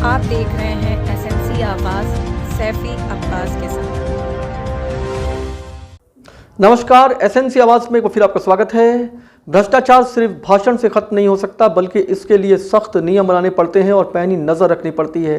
आप देख रहे हैं एसएनसी आवाज सैफी अब्बास के साथ। नमस्कार, एसएनसी आवाज में फिर आपका स्वागत है। भ्रष्टाचार सिर्फ भाषण से खत्म नहीं हो सकता, बल्कि इसके लिए सख्त नियम बनाने पड़ते हैं और पैनी नजर रखनी पड़ती है।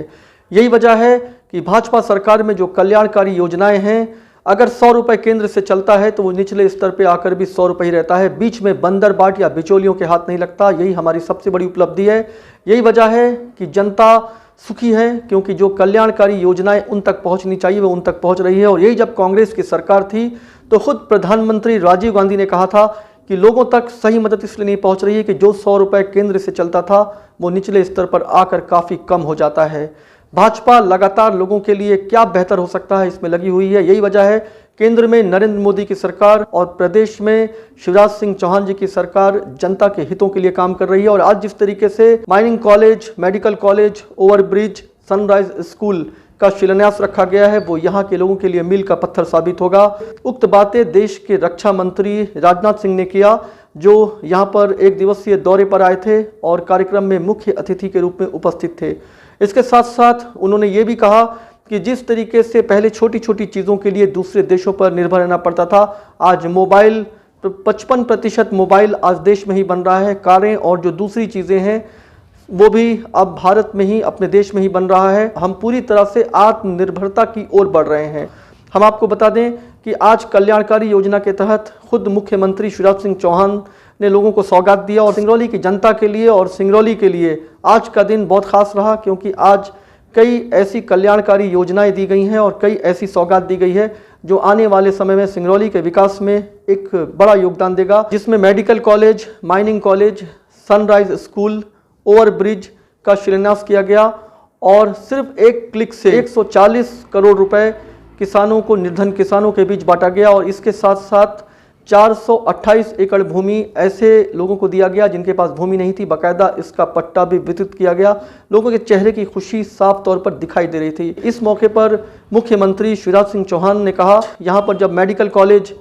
यही वजह है कि भाजपा सरकार में जो कल्याणकारी योजनाएं हैं, अगर 100 रुपये केंद्र से चलता है तो वो निचले स्तर पे आकर भी 100 रुपये ही रहता है, बीच में बंदर बाट या बिचौलियों के हाथ नहीं लगता। यही हमारी सबसे बड़ी उपलब्धि है। यही वजह है कि जनता सुखी है, क्योंकि जो कल्याणकारी योजनाएं उन तक पहुंचनी चाहिए वो उन तक पहुंच रही है। और यही जब कांग्रेस की सरकार थी तो खुद प्रधानमंत्री राजीव गांधी ने कहा था कि लोगों तक सही मदद इसलिए नहीं पहुंच रही है कि जो 100 रुपये केंद्र से चलता था वो निचले स्तर पर आकर काफ़ी कम हो जाता है। भाजपा लगातार लोगों के लिए क्या बेहतर हो सकता है इसमें लगी हुई है। यही वजह है केंद्र में नरेंद्र मोदी की सरकार और प्रदेश में शिवराज सिंह चौहान जी की सरकार जनता के हितों के लिए काम कर रही है। और आज जिस तरीके से mining college, medical college, overbridge, sunrise school का शिलान्यास रखा गया है, वो यहाँ के लोगों के लिए मील का पत्थर साबित होगा। उक्त बातें देश के रक्षा मंत्री राजनाथ सिंह ने किया, जो यहाँ पर एक दिवसीय दौरे पर आए थे और कार्यक्रम में मुख्य अतिथि के रूप में उपस्थित थे। इसके साथ साथ उन्होंने ये भी कहा कि जिस तरीके से पहले छोटी छोटी चीज़ों के लिए दूसरे देशों पर निर्भर रहना पड़ता था, आज मोबाइल 55% मोबाइल आज देश में ही बन रहा है। कारें और जो दूसरी चीज़ें हैं वो भी अब भारत में ही, अपने देश में ही बन रहा है। हम पूरी तरह से आत्मनिर्भरता की ओर बढ़ रहे हैं। हम आपको बता दें कि आज कल्याणकारी योजना के तहत खुद मुख्यमंत्री शिवराज सिंह चौहान ने लोगों को सौगात दिया। और सिंगरौली की जनता के लिए और सिंगरौली के लिए आज का दिन बहुत खास रहा, क्योंकि आज कई ऐसी कल्याणकारी योजनाएं दी गई हैं और कई ऐसी सौगात दी गई है जो आने वाले समय में सिंगरौली के विकास में एक बड़ा योगदान देगा, जिसमें medical college, mining college, sunrise school, overbridge का शिलान्यास किया गया। और सिर्फ एक क्लिक से 140 करोड़ रुपए किसानों को, निर्धन किसानों के बीच बांटा गया। और इसके साथ साथ 428 एकड़ भूमि ऐसे लोगों को दिया गया जिनके पास भूमि नहीं थी, बाकायदा इसका पट्टा भी वितरित किया गया। लोगों के चेहरे की खुशी साफ तौर पर दिखाई दे रही थी। इस मौके पर मुख्यमंत्री शिवराज सिंह चौहान ने कहा, यहाँ पर जब मेडिकल कॉलेज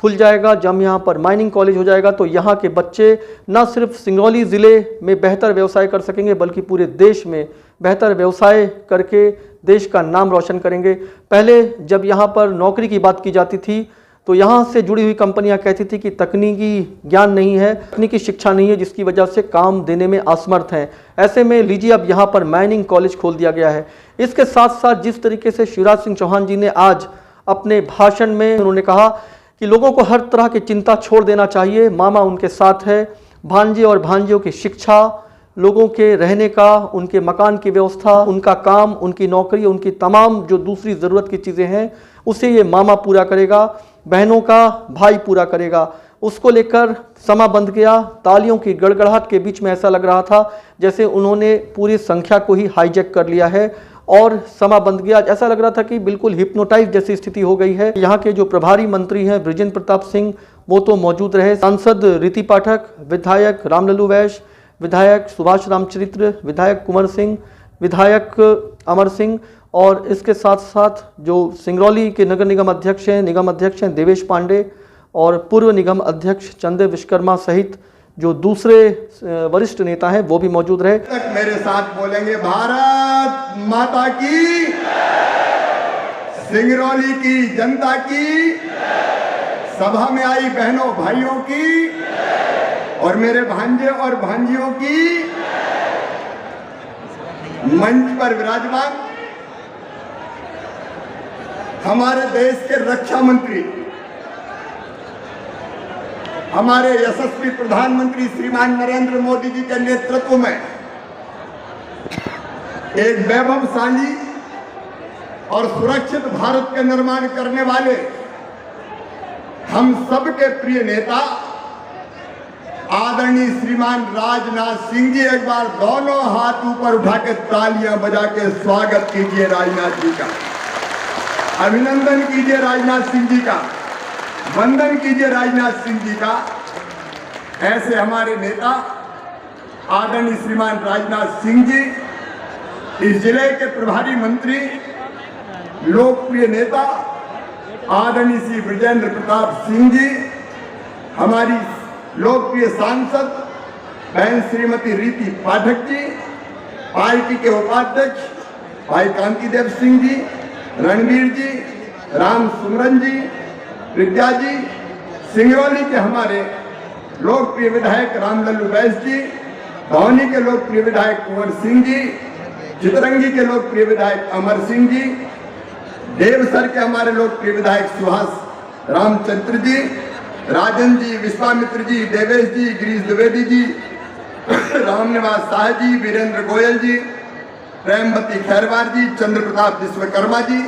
खुल जाएगा, जब यहाँ पर माइनिंग कॉलेज हो जाएगा, तो यहाँ के बच्चे न सिर्फ सिंगरौली ज़िले में बेहतर व्यवसाय कर सकेंगे, बल्कि पूरे देश में बेहतर व्यवसाय करके देश का नाम रोशन करेंगे। पहले जब यहाँ पर नौकरी की बात की जाती थी तो यहाँ से जुड़ी हुई कंपनियां कहती थी कि तकनीकी ज्ञान नहीं है, तकनीकी शिक्षा नहीं है, जिसकी वजह से काम देने में असमर्थ हैं। ऐसे में लीजिए अब यहाँ पर माइनिंग कॉलेज खोल दिया गया है। इसके साथ साथ जिस तरीके से शिवराज सिंह चौहान जी ने आज अपने भाषण में उन्होंने कहा कि लोगों को हर तरह की चिंता छोड़ देना चाहिए, मामा उनके साथ है, भांजे और भांजियों की शिक्षा, लोगों के रहने का, उनके मकान की व्यवस्था, उनका काम, उनकी नौकरी, उनकी तमाम जो दूसरी ज़रूरत की चीज़ें हैं उसे ये मामा पूरा करेगा, बहनों का भाई पूरा करेगा। उसको लेकर समा बंध गया। तालियों की गड़गड़ाहट के बीच में ऐसा लग रहा था जैसे उन्होंने पूरी संख्या को ही हाईजैक कर लिया है और समा बंध गया। ऐसा लग रहा था कि बिल्कुल हिप्नोटाइज जैसी स्थिति हो गई है। यहाँ के जो प्रभारी मंत्री हैं बृजेंद्र प्रताप सिंह, वो तो मौजूद रहे, सांसद रीति पाठक, विधायक रामलल्लू वैश्य, विधायक सुभाष रामचरित्र, विधायक कुंवर सिंह, विधायक अमर सिंह, और इसके साथ साथ जो सिंगरौली के नगर निगम अध्यक्ष हैं देवेश पांडे, और पूर्व निगम अध्यक्ष चंदे विश्वकर्मा सहित जो दूसरे वरिष्ठ नेता हैं वो भी मौजूद रहे। तक मेरे साथ बोलेंगे, भारत माता की, सिंगरौली की जनता की, सभा में आई बहनों भाइयों की और मेरे भांजे और भांजियों की, मंच पर विराजमान हमारे देश के रक्षा मंत्री, हमारे यशस्वी प्रधानमंत्री श्रीमान नरेंद्र मोदी जी के नेतृत्व में एक वैभवशाली और सुरक्षित भारत का निर्माण करने वाले हम सबके प्रिय नेता आदरणीय श्रीमान राजनाथ सिंह जी, एक बार दोनों हाथ ऊपर उठा के तालियां बजा के स्वागत कीजिए राजनाथ जी का, अभिनंदन कीजिए राजनाथ सिंह जी का, वंदन कीजिए राजनाथ सिंह जी का। ऐसे हमारे नेता आदरणीय श्रीमान राजनाथ सिंह जी, इस जिले के प्रभारी मंत्री, लोकप्रिय नेता आदरणीय श्री बृजेंद्र प्रताप सिंह जी, हमारी लोकप्रिय सांसद बहन श्रीमती रीति पाठक जी, पार्टी के उपाध्यक्ष भाई कांतिदेव सिंह जी, रणवीर जी, राम सुमरन जी, विद्या जी, सिंगरौली के हमारे लोकप्रिय विधायक रामलल्लू बैस जी, भौनी के लोकप्रिय विधायक कुंवर सिंह जी, चितरंगी के लोकप्रिय विधायक अमर सिंह जी, देवसर के हमारे लोकप्रिय विधायक सुहास रामचंद्र जी, राजन जी, विश्वामित्र जी, देवेश जी, गिरीश द्विवेदी जी, रामनिवास शाह जी, वीरेंद्र गोयल जी, प्रेमवती खैरवार जी, चंद्र प्रताप विश्वकर्मा जी,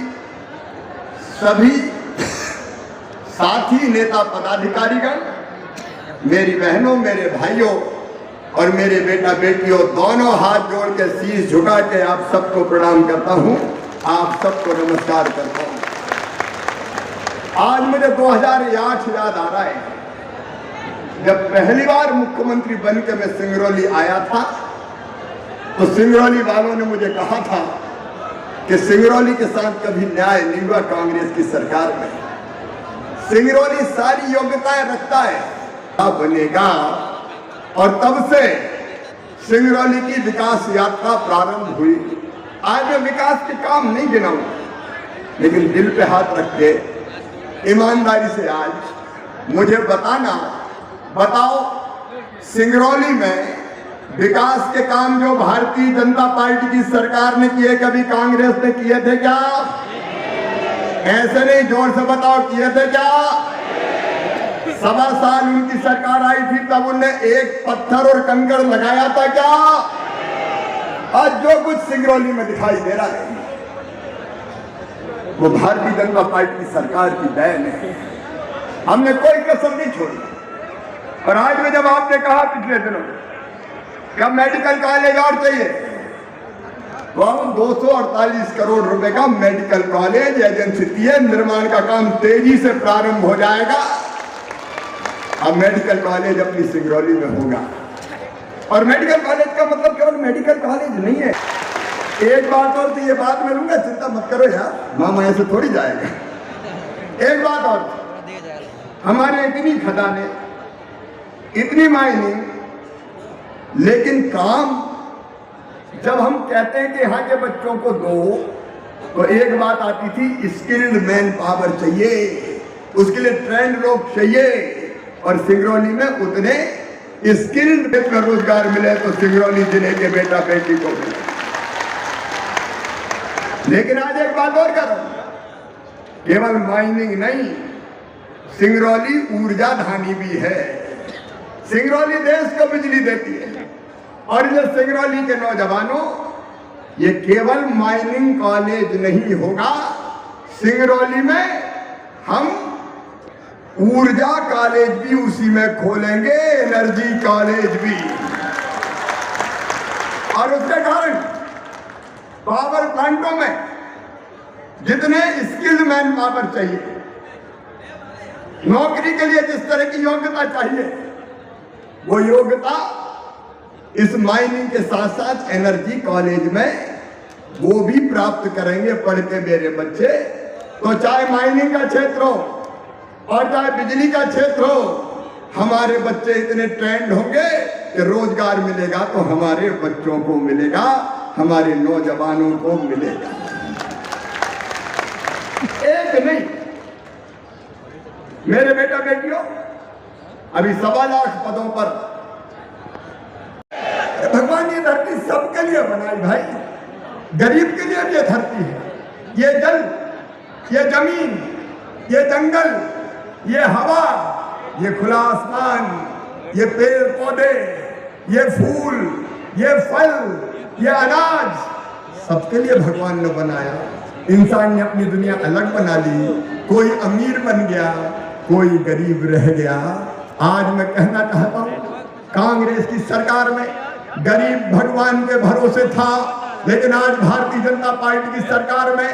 सभी साथी नेता पदाधिकारीगण, मेरी बहनों, मेरे भाइयों और मेरे बेटा बेटियों, दोनों हाथ जोड़ के शीश झुका के आप सबको प्रणाम करता हूं, आप सबको नमस्कार करता हूं। आज मुझे 2008 याद आ रहा है, जब पहली बार मुख्यमंत्री बन के मैं सिंगरौली आया था, तो सिंगरौली वालों ने मुझे कहा था कि सिंगरौली के साथ कभी न्याय नहीं हुआ कांग्रेस की सरकार में। सिंगरौली सारी योग्यताएं रखता है, अब बनेगा। और तब से सिंगरौली की विकास यात्रा प्रारंभ हुई। आज मैं विकास के काम नहीं गिनाऊंगा, लेकिन दिल पे हाथ रख के ईमानदारी से आज मुझे बताओ सिंगरौली में विकास के काम जो भारतीय जनता पार्टी की सरकार ने किए, कभी कांग्रेस ने किए थे क्या? ऐसे नहीं, जोर से बताओ, किए थे क्या? 1.25 साल उनकी सरकार आई थी, तब उनने एक पत्थर और कंकड़ लगाया था क्या? आज जो कुछ सिंगरौली में दिखाई दे रहा है वो भारतीय जनता पार्टी की सरकार की देन है। हमने कोई कसर नहीं छोड़ी। और आज में जब आपने कहा पिछले दिनों कब मेडिकल कॉलेज और चाहिए, तो हम 248 करोड़ रुपए का मेडिकल कॉलेज एजेंसी है, निर्माण का काम तेजी से प्रारंभ हो जाएगा। अब मेडिकल कॉलेज अपनी सिंगरौली में होगा। और मेडिकल कॉलेज का मतलब केवल मेडिकल कॉलेज नहीं है। एक बात और, तो ये बात मैं लूंगा, चिंता मत करो यार, मामा ऐसे थोड़ी जाएगा। एक बात और, हमारे इतनी खदानें, इतनी माइनिंग, लेकिन काम जब हम कहते हैं कि यहाँ के बच्चों को दो, तो एक बात आती थी, स्किल्ड मैन पावर चाहिए, उसके लिए ट्रेंड लोग चाहिए। और सिंगरौली में उतने स्किल्ड रोजगार मिले तो सिंगरौली जिले के बेटा बेटी को मिले। लेकिन आज एक बात और करो, केवल माइनिंग नहीं, सिंगरौली ऊर्जा धानी भी है। सिंगरौली देश को बिजली देती है। और ये सिंगरौली के नौजवानों, ये केवल माइनिंग कॉलेज नहीं होगा, सिंगरौली में हम ऊर्जा कॉलेज भी उसी में खोलेंगे, एनर्जी कॉलेज भी। और उसके कारण पावर प्लांटों में जितने स्किल्ड मैन पावर चाहिए, नौकरी के लिए जिस तरह की योग्यता चाहिए, वो योग्यता इस माइनिंग के साथ साथ एनर्जी कॉलेज में वो भी प्राप्त करेंगे पढ़ के मेरे बच्चे। तो चाहे माइनिंग का क्षेत्र हो और चाहे बिजली का क्षेत्र हो, हमारे बच्चे इतने ट्रेंड होंगे कि रोजगार मिलेगा तो हमारे बच्चों को मिलेगा, हमारे नौजवानों को मिलेगा। एक नहीं, मेरे बेटा बेटियों, अभी 1.25 लाख पदों पर भगवान ये धरती सबके लिए बनाई भाई, गरीब के लिए भी ये धरती है। ये जल, ये जमीन, ये जंगल, ये हवा, ये खुला आसमान, ये पेड़ पौधे, ये फूल, ये फल, ये अनाज, सबके लिए भगवान ने बनाया। इंसान ने अपनी दुनिया अलग बना ली, कोई अमीर बन गया, कोई गरीब रह गया। आज मैं कहना चाहता हूं, कांग्रेस की सरकार में गरीब भगवान के भरोसे था, लेकिन आज भारतीय जनता पार्टी की सरकार में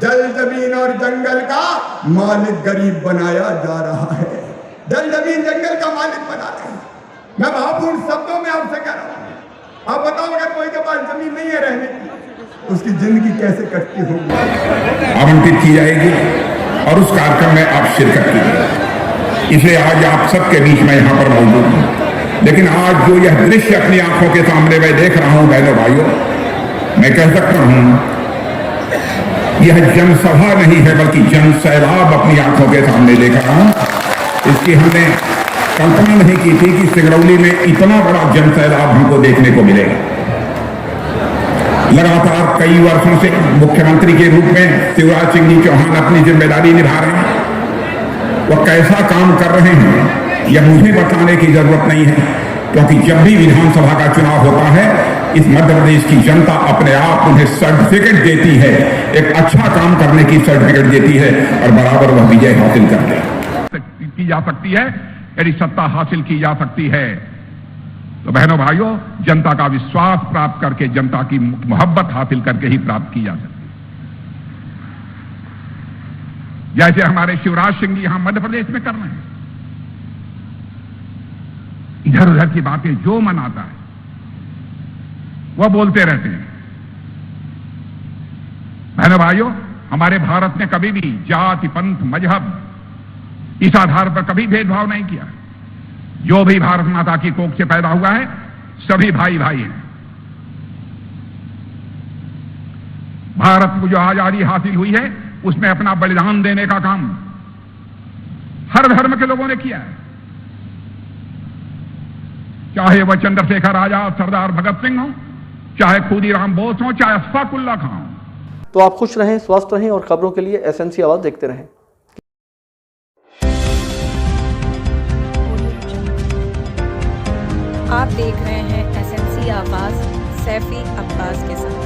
जल जमीन और जंगल का मालिक गरीब बनाया जा रहा है। जल जमीन जंगल का मालिक बना रहे हैं। मैं भावपूर्ण शब्दों में आपसे कह रहा हूं, आप बताओ अगर कोई के पास जमीन नहीं है रहने की, उसकी जिंदगी कैसे कटती होगी? आवंटित की जाएगी और उस कार्यक्रम में आप शिरकत कीजिए। इसलिए आज आप सबके बीच में यहाँ पर मौजूद हूँ। लेकिन आज जो यह दृश्य अपनी आंखों के सामने मैं देख रहा हूँ बहनों भाइयों, मैं कह सकता हूं यह जनसभा नहीं है बल्कि जन सैलाब अपनी आंखों के सामने देख रहा हूं। इसकी हमने कल्पना नहीं की थी कि सिंगरौली में इतना बड़ा जन सैलाब हमको देखने को मिलेगा। लगातार कई वर्षों से मुख्यमंत्री के रूप में शिवराज सिंह जी चौहान अपनी जिम्मेदारी निभा रहे हैं। वह कैसा काम कर रहे हैं यह मुझे बताने की जरूरत नहीं है, क्योंकि जब भी विधानसभा का चुनाव होता है इस मध्य प्रदेश की जनता अपने आप उन्हें सर्टिफिकेट देती है, एक अच्छा काम करने की सर्टिफिकेट देती है और बराबर वह विजय हासिल करते हैं। की जा सकती है, यदि सत्ता हासिल की जा सकती है तो बहनों भाइयों, जनता का विश्वास प्राप्त करके, जनता की मोहब्बत हासिल करके ही प्राप्त की जा सकती है। जैसे हमारे शिवराज सिंह जी यहां मध्य प्रदेश में कर रहे हैं, इधर उधर की बातें जो मन आता है वह बोलते रहते हैं। बहनों भाइयों, हमारे भारत ने कभी भी जाति, पंथ, मजहब इस आधार पर कभी भेदभाव नहीं किया। जो भी भारत माता की कोख से पैदा हुआ है सभी भाई भाई हैं। भारत को जो आजादी हासिल हुई है उसमें अपना बलिदान देने का काम हर धर्म के लोगों ने किया है, चाहे वह चंद्रशेखर आजाद, सरदार भगत सिंह हो, चाहे खुदीराम बोस हो, चाहे अशफाक उल्लाह खां हो। तो आप खुश रहें, स्वस्थ रहें और खबरों के लिए एसएनसी आवाज देखते रहें। आप देख रहे हैं एसएनसी आवाज सैफी अब्बास के साथ।